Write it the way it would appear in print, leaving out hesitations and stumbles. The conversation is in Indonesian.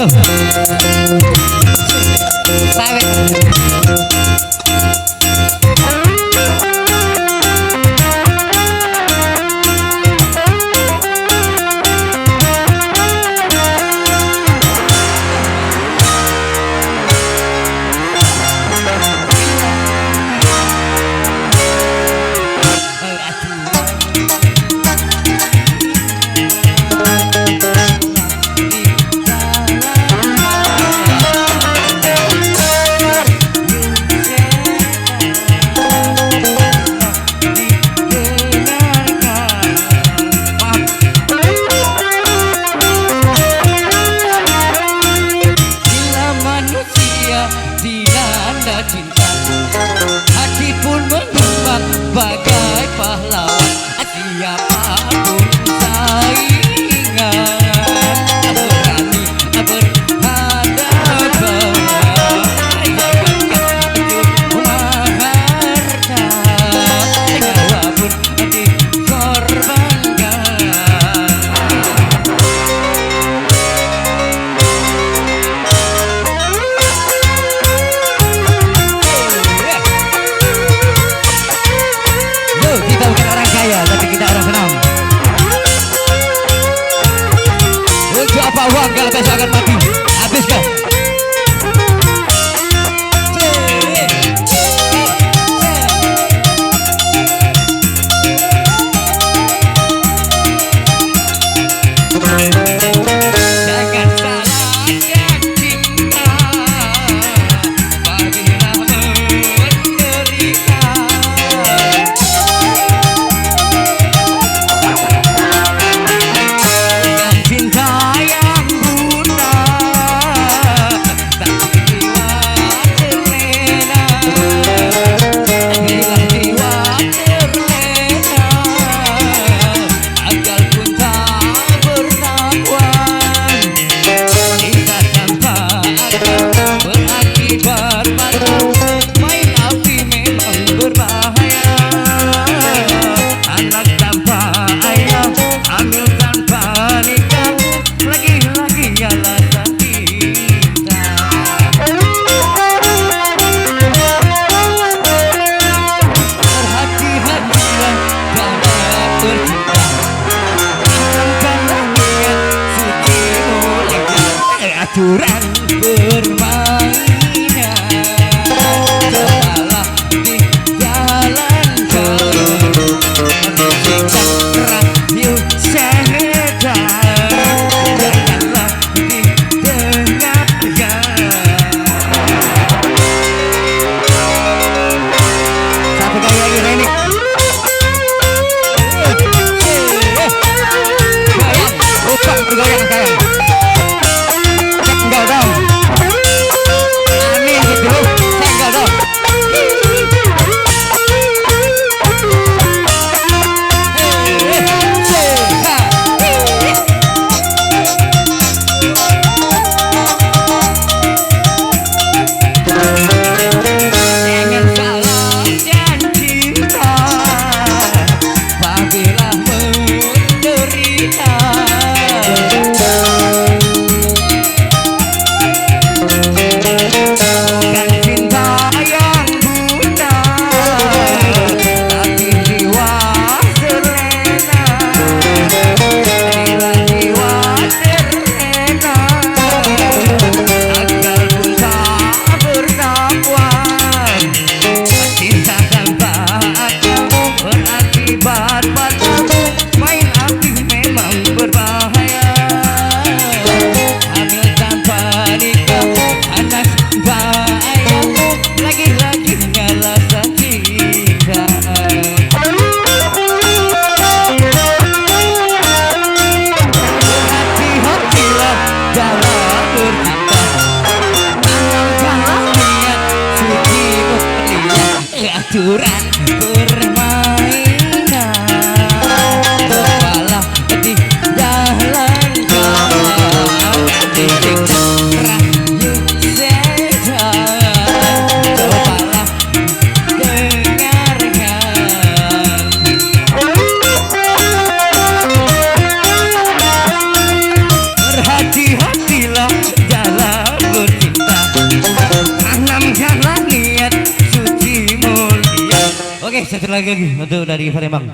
Yo. Sawit. Cinta hati pun menyumbang bagai pahlawan siapapun saingan berani berhadapan harta nyawa pun dikorbankan. Kita bukan orang kaya, tapi kita orang senang. Untuk apa uang kalau besok akan mati? Habiskan. Jangan salahkan cinta, apabila menderita. Aturan permainan salah dijalankan, menunjukkan rayu setan janganlah didengarkan. Satu kali lagi Reni. Goyang, upang bergoyang sayang. Enggak dong. Amin gitu. Enggak dong. Jangan salahkan cinta, apabila menderita. Main api memang berbahaya, hamil tanpa nikah anak bahaya, lagi-lagi alasan cinta. Hati-hatilah dalam bercinta, tanamkanlah niat suci mulia, aturan hati-hatilah. Oke, satu lagi untuk dari Palembang.